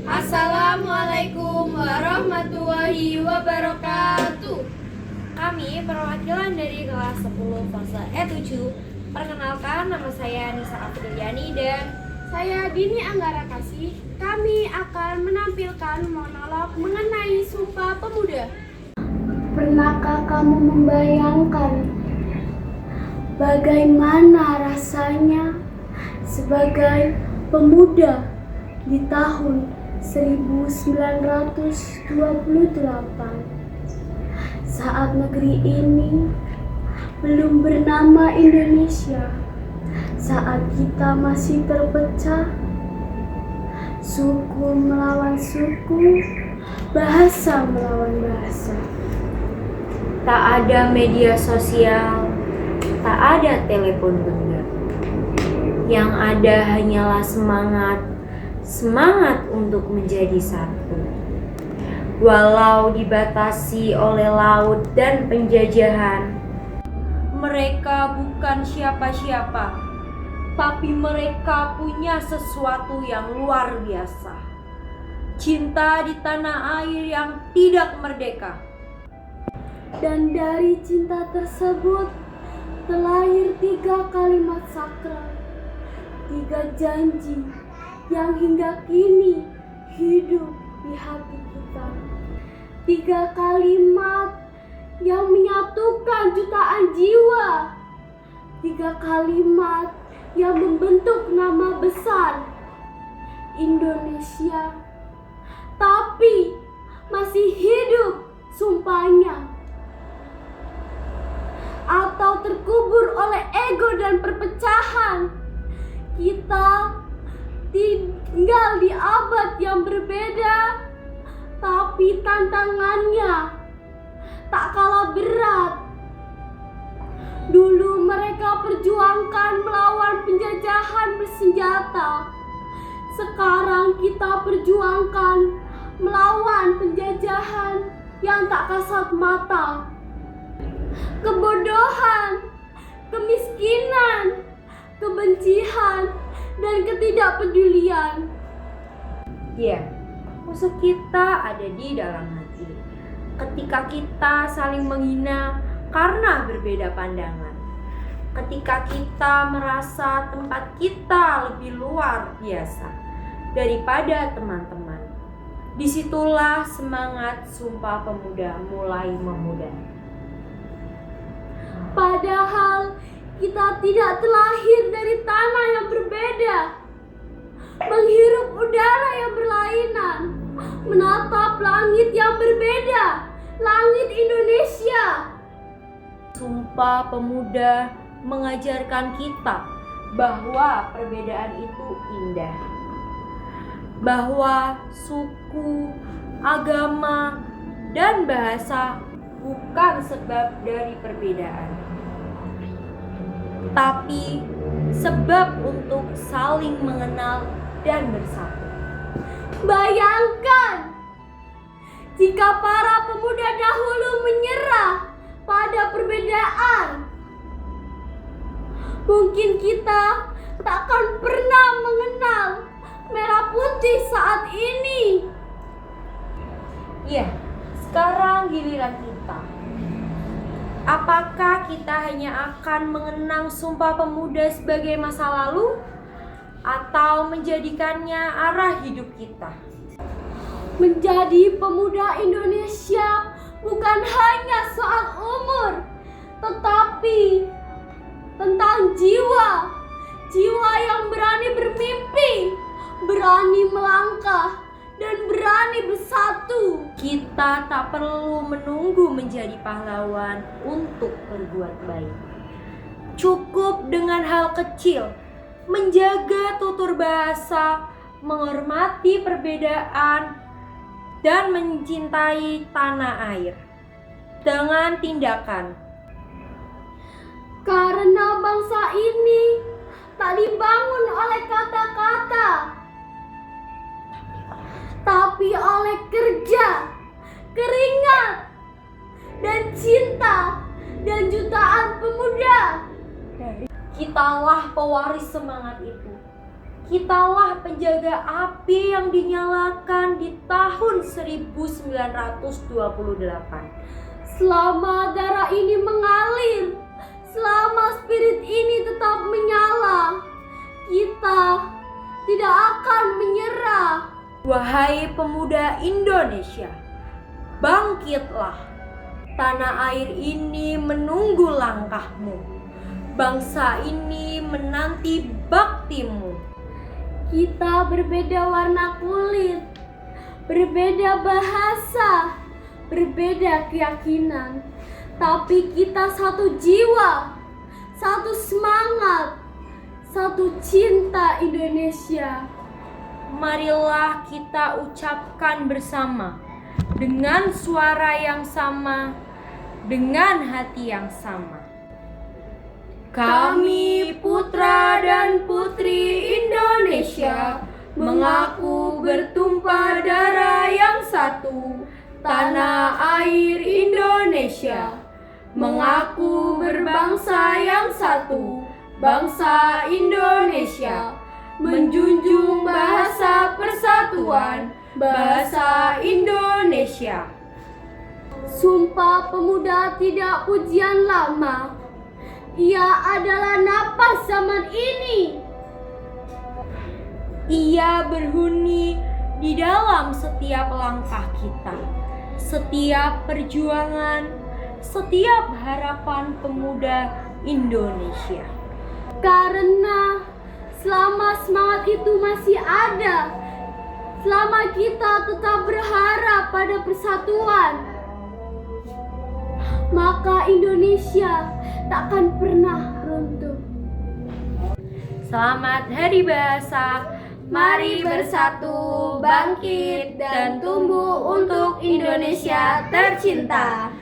Assalamualaikum warahmatullahi wabarakatuh. Kami perwakilan dari kelas 10 fase E7. Perkenalkan, nama saya Nisa Afriliani dan saya Dini Anggara Kasih. Kami akan menampilkan monolog mengenai Sumpah Pemuda. Pernahkah kamu membayangkan bagaimana rasanya sebagai pemuda di tahun 1928 saat negeri ini belum bernama Indonesia, saat kita masih terpecah, suku melawan suku, bahasa melawan bahasa. tak ada media sosial, tak ada telepon genggam. Yang ada hanyalah semangat untuk menjadi satu. Walau dibatasi oleh laut dan penjajahan, mereka bukan siapa-siapa, tapi mereka punya sesuatu yang luar biasa. Cinta di tanah air yang tidak merdeka. Dan dari cinta tersebut terlahir 3 kalimat sakral, 3 janji yang hingga kini hidup di hati kita. 3 kalimat yang menyatukan jutaan jiwa. 3 kalimat yang membentuk nama besar Indonesia. Tapi masih hidup sumpahnya, atau terkubur oleh ego dan perpecahan. Kita tinggal di abad yang berbeda, tapi tantangannya tak kalah berat. Dulu mereka perjuangkan melawan penjajahan bersenjata. Sekarang kita perjuangkan melawan penjajahan yang tak kasat mata. Kebodohan, kemiskinan, kebencian, dan ketidakpedulian. Ya, musuh kita ada di dalam hati. Ketika kita saling menghina karena berbeda pandangan. Ketika kita merasa tempat kita lebih luar biasa daripada teman-teman. Disitulah semangat Sumpah Pemuda mulai memudar. Padahal kita tidak terlahir dari tanah yang berbeda, menghirup udara yang berlainan, menatap langit yang berbeda, langit Indonesia. Sumpah Pemuda mengajarkan kita bahwa perbedaan itu indah, bahwa suku, agama, dan bahasa bukan sebab dari perbedaan, tapi sebab untuk saling mengenal dan bersatu. Bayangkan jika para pemuda dahulu menyerah pada perbedaan, mungkin kita takkan pernah mengenal merah putih saat ini. Ya, sekarang giliran kita. Apakah kita hanya akan mengenang Sumpah Pemuda sebagai masa lalu, atau menjadikannya arah hidup kita? Menjadi pemuda Indonesia bukan hanya soal umur, tetapi tentang jiwa. Jiwa yang berani bermimpi, berani melangkah, dan berani bersatu. Kita tak perlu menunggu menjadi pahlawan untuk berbuat baik. Cukup dengan hal kecil, menjaga tutur bahasa, menghormati perbedaan, dan mencintai tanah air dengan tindakan. Karena bangsa ini tak dibangun oleh kata-kata, tapi oleh kerja, keringat, dan cinta, dan jutaan pemuda. Kitalah pewaris semangat itu. Kitalah penjaga api yang dinyalakan di tahun 1928. Selama darah ini mengalir, selama spirit ini tetap menyala, kita tidak akan menyerah. Wahai pemuda Indonesia, bangkitlah. Tanah air ini menunggu langkahmu. Bangsa ini menanti baktimu. Kita berbeda warna kulit, berbeda bahasa, berbeda keyakinan, tapi kita satu jiwa, satu semangat, satu cinta Indonesia. Marilah kita ucapkan bersama dengan suara yang sama, dengan hati yang sama. Kami putra dan putri Indonesia mengaku bertumpah darah yang satu, tanah air Indonesia. Mengaku berbangsa yang satu, bangsa Indonesia. Menjunjung bahasa persatuan, bahasa Indonesia. Sumpah Pemuda tidak pujian lama, ia adalah napas zaman ini. Ia berhuni di dalam setiap langkah kita, setiap perjuangan, setiap harapan pemuda Indonesia. Karena selama semangat itu masih ada, selama kita tetap berharap pada persatuan, maka Indonesia takkan pernah runtuh. Selamat Hari Bahasa. Mari bersatu, bangkit, dan tumbuh untuk Indonesia tercinta.